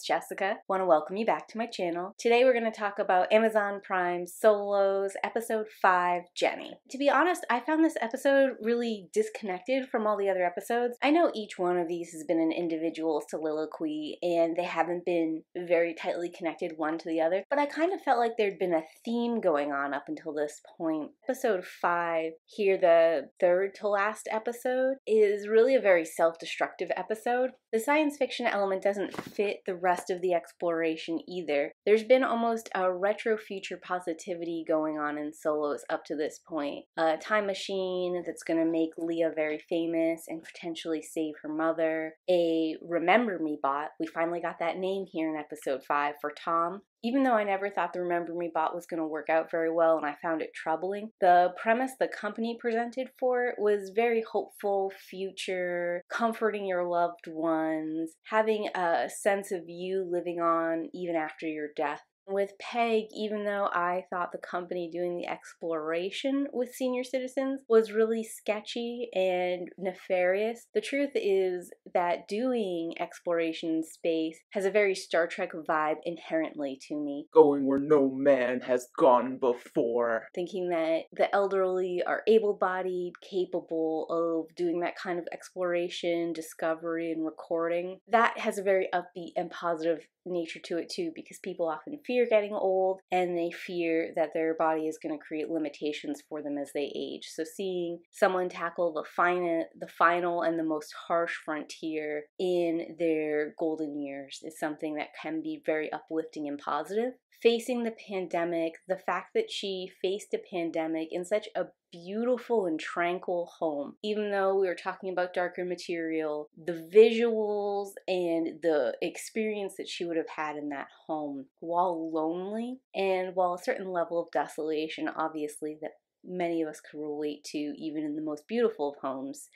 it's Jessica. Want to welcome you back to my channel. Today we're going to talk about Amazon Prime Solos Episode 5, Jenny. To be honest, I found this episode really disconnected from all the other episodes. I know each one of these has been an individual soliloquy and they haven't been very tightly connected one to the other, but I kind of felt like there'd been a theme going on up until this point. Episode 5, here the third to last episode, is really a very self-destructive episode. The science fiction element doesn't fit the rest of the exploration either. There's been almost a retro future positivity going on in Solos up to this point. A time machine that's going to make Leah very famous and potentially save her mother. A Remember Me bot. We finally got that name here in episode 5 for Tom. Even though I never thought the Remember Me bot was going to work out very well and I found it troubling, the premise the company presented for it was very hopeful, future, comforting your loved ones, having a sense of you living on even after your death. With Peg, even though I thought the company doing the exploration with senior citizens was really sketchy and nefarious, the truth is that doing exploration in space has a very Star Trek vibe inherently to me. Going where no man has gone before. Thinking that the elderly are able-bodied, capable of doing that kind of exploration, discovery, and recording. That has a very upbeat and positive nature to it too, because people often fear getting old and they fear that their body is going to create limitations for them as they age. So seeing someone tackle the final and the most harsh frontier in their golden years is something that can be very uplifting and positive. Facing the pandemic, the fact that she faced a pandemic in such a beautiful and tranquil home. Even though we were talking about darker material, the visuals and the experience that she would have had in that home, while lonely and while a certain level of desolation, obviously, that many of us could relate to even in the most beautiful of homes,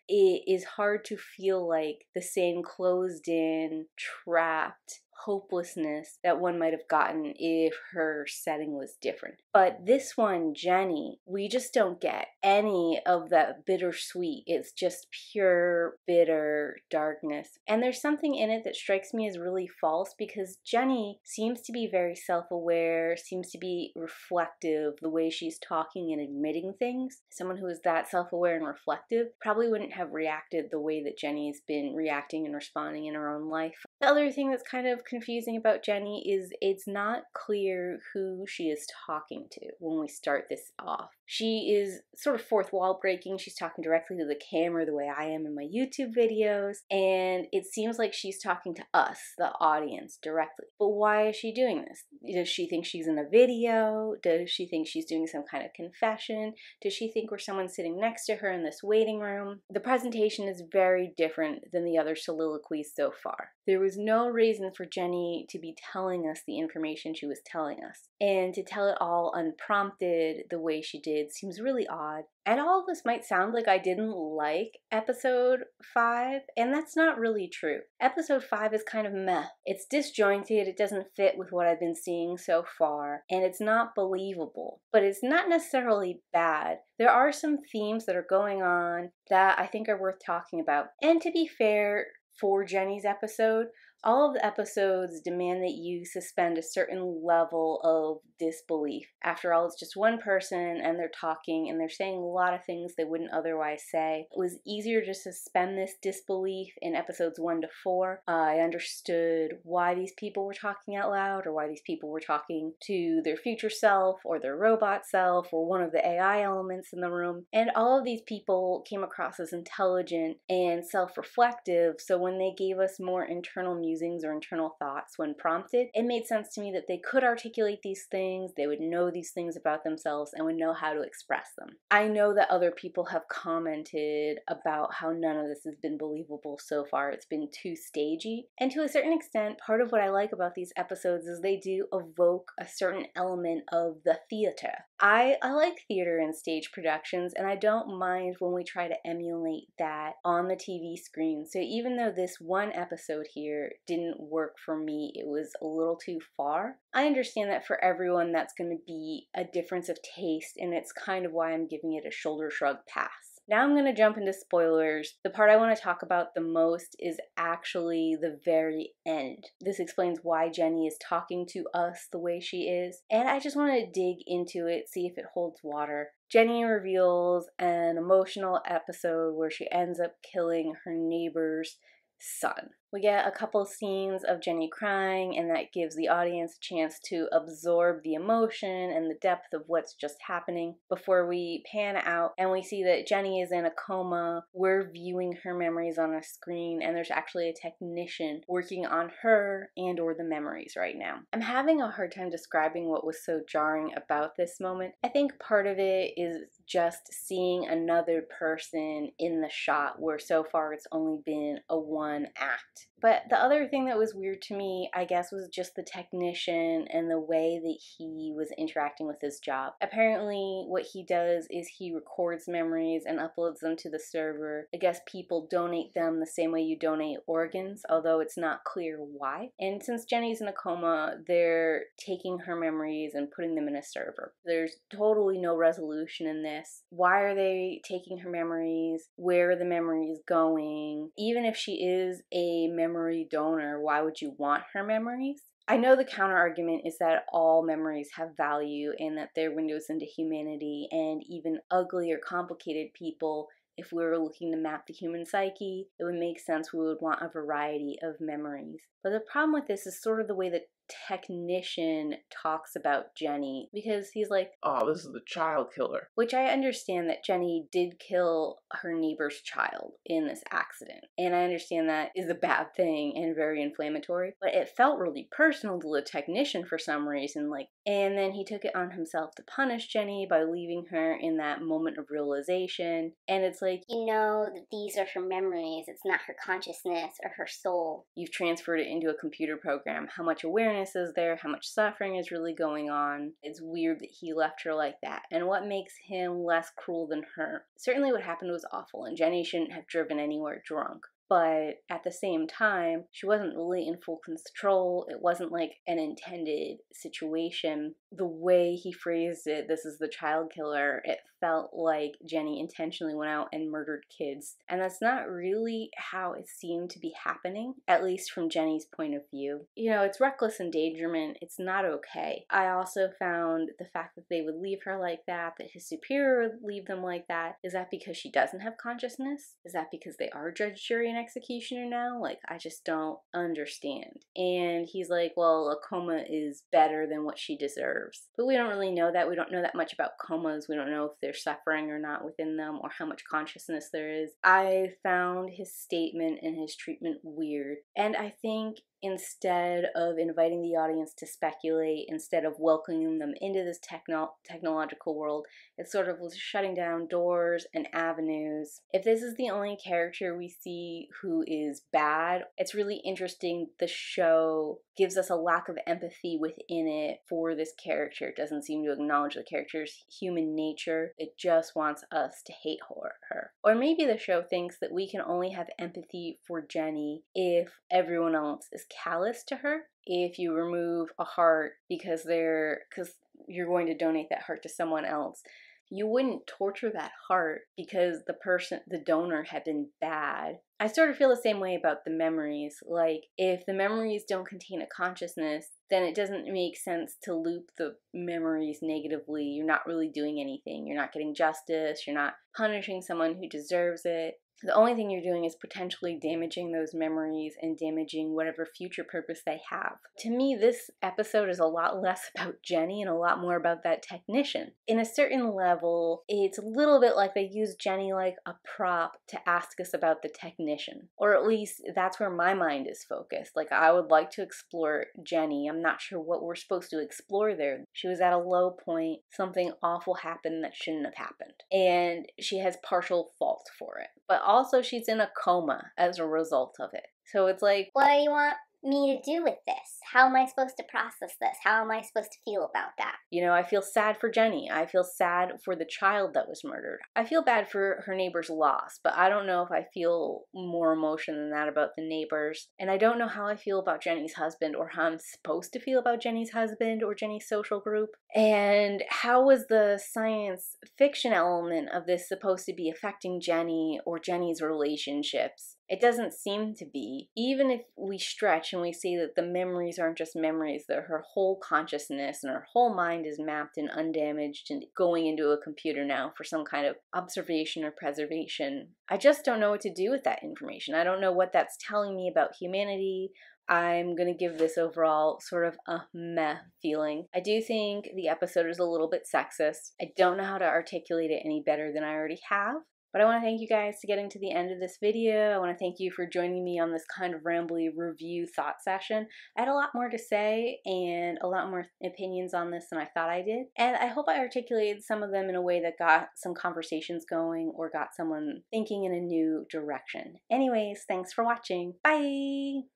it is hard to feel like the same closed in, trapped hopelessness that one might have gotten if her setting was different. But this one, Jenny, we just don't get any of that bittersweet. It's just pure bitter darkness. And there's something in it that strikes me as really false, because Jenny seems to be very self-aware, seems to be reflective the way she's talking and admitting things. Someone who is that self-aware and reflective probably wouldn't have reacted the way that Jenny's been reacting and responding in her own life. The other thing that's kind of confusing about Jenny is it's not clear who she is talking to when we start this off. She is sort of fourth wall breaking. She's talking directly to the camera the way I am in my YouTube videos, and it seems like she's talking to us, the audience, directly. But why is she doing this? Does she think she's in a video? Does she think she's doing some kind of confession? Does she think we're someone sitting next to her in this waiting room? The presentation is very different than the other soliloquies so far. There was no reason for Jenny to be telling us the information she was telling us, and to tell it all unprompted the way she did seems really odd. And all of this might sound like I didn't like episode 5, and that's not really true. Episode 5 is kind of meh. It's disjointed, it doesn't fit with what I've been seeing so far, and it's not believable. But it's not necessarily bad. There are some themes that are going on that I think are worth talking about. And to be fair, for Jenny's episode, all of the episodes demand that you suspend a certain level of disbelief. After all, it's just one person and they're talking and they're saying a lot of things they wouldn't otherwise say. It was easier to suspend this disbelief in episodes 1 to 4. I understood why these people were talking out loud, or why these people were talking to their future self or their robot self or one of the AI elements in the room. And all of these people came across as intelligent and self-reflective, so when they gave us more internal musings or internal thoughts when prompted, it made sense to me that they could articulate these things, they would know these things about themselves, and would know how to express them. I know that other people have commented about how none of this has been believable so far. It's been too stagey. And to a certain extent, part of what I like about these episodes is they do evoke a certain element of the theater. I like theater and stage productions, and I don't mind when we try to emulate that on the TV screen. So even though this one episode here didn't work for me, it was a little too far, I understand that for everyone that's going to be a difference of taste, and it's kind of why I'm giving it a shoulder shrug pass. Now I'm going to jump into spoilers. The part I want to talk about the most is actually the very end. This explains why Jenny is talking to us the way she is, and I just want to dig into it, see if it holds water. Jenny reveals an emotional episode where she ends up killing her neighbor's son. We get a couple scenes of Jenny crying, and that gives the audience a chance to absorb the emotion and the depth of what's just happening before we pan out and we see that Jenny is in a coma. We're viewing her memories on a screen, and there's actually a technician working on her and or the memories right now. I'm having a hard time describing what was so jarring about this moment. I think part of it is just seeing another person in the shot where so far it's only been a one act. But the other thing that was weird to me, I guess, was just the technician and the way that he was interacting with his job. Apparently, what he does is he records memories and uploads them to the server. I guess people donate them the same way you donate organs, although it's not clear why. And since Jenny's in a coma, they're taking her memories and putting them in a server. There's totally no resolution in this. Why are they taking her memories? Where are the memories going? Even if she is a memory donor, why would you want her memories? I know the counter argument is that all memories have value and that they're windows into humanity, and even ugly or complicated people, if we were looking to map the human psyche, it would make sense we would want a variety of memories. But the problem with this is sort of the way that technician talks about Jenny, because he's like, oh, this is the child killer. Which I understand that Jenny did kill her neighbor's child in this accident. And I understand that is a bad thing and very inflammatory. But it felt really personal to the technician for some reason. And then he took it on himself to punish Jenny by leaving her in that moment of realization. And it's like, you know that these are her memories. It's not her consciousness or her soul. You've transferred it into a computer program. How much awareness is there? How much suffering is really going on? It's weird that he left her like that. And what makes him less cruel than her? Certainly what happened was awful, and Jenny shouldn't have driven anywhere drunk. But at the same time, she wasn't really in full control. It wasn't like an intended situation. The way he phrased it, this is the child killer, it felt like Jenny intentionally went out and murdered kids. And that's not really how it seemed to be happening, at least from Jenny's point of view. You know, it's reckless endangerment. It's not okay. I also found the fact that they would leave her like that his superior would leave them like that. Is that because she doesn't have consciousness? Is that because they are judge, jury, and executioner now? I just don't understand. And he's like, well, a coma is better than what she deserves. But we don't really know that. We don't know that much about comas. We don't know if they're suffering or not within them, or how much consciousness there is. I found his statement and his treatment weird. And I think instead of inviting the audience to speculate, instead of welcoming them into this technological world, it sort of was shutting down doors and avenues. If this is the only character we see who is bad, it's really interesting. The show gives us a lack of empathy within it for this character. It doesn't seem to acknowledge the character's human nature. It just wants us to hate her. Or maybe the show thinks that we can only have empathy for Jenny if everyone else is callous to her. If you remove a heart because you're going to donate that heart to someone else, you wouldn't torture that heart because the donor had been bad. I sort of feel the same way about the memories. If the memories don't contain a consciousness, then it doesn't make sense to loop the memories negatively. You're not really doing anything. You're not getting justice. You're not punishing someone who deserves it. The only thing you're doing is potentially damaging those memories and damaging whatever future purpose they have. To me, this episode is a lot less about Jenny and a lot more about that technician. In a certain level, it's a little bit like they use Jenny like a prop to ask us about the technician. Or at least that's where my mind is focused. I would like to explore Jenny. I'm not sure what we're supposed to explore there. She was at a low point. Something awful happened that shouldn't have happened. And she has partial fault for it. But also she's in a coma as a result of it. So it's like, what do you want me to do with this? How am I supposed to process this? How am I supposed to feel about that? You know, I feel sad for Jenny. I feel sad for the child that was murdered. I feel bad for her neighbor's loss, but I don't know if I feel more emotion than that about the neighbors. And I don't know how I feel about Jenny's husband, or how I'm supposed to feel about Jenny's husband or Jenny's social group. And how was the science fiction element of this supposed to be affecting Jenny or Jenny's relationships? It doesn't seem to be. Even if we stretch and we say that the memories aren't just memories, that her whole consciousness and her whole mind is mapped and undamaged and going into a computer now for some kind of observation or preservation. I just don't know what to do with that information. I don't know what that's telling me about humanity. I'm going to give this overall sort of a meh feeling. I do think the episode is a little bit sexist. I don't know how to articulate it any better than I already have. But I want to thank you guys for getting to the end of this video. I want to thank you for joining me on this kind of rambly review thought session. I had a lot more to say and a lot more opinions on this than I thought I did. And I hope I articulated some of them in a way that got some conversations going or got someone thinking in a new direction. Anyways, thanks for watching. Bye!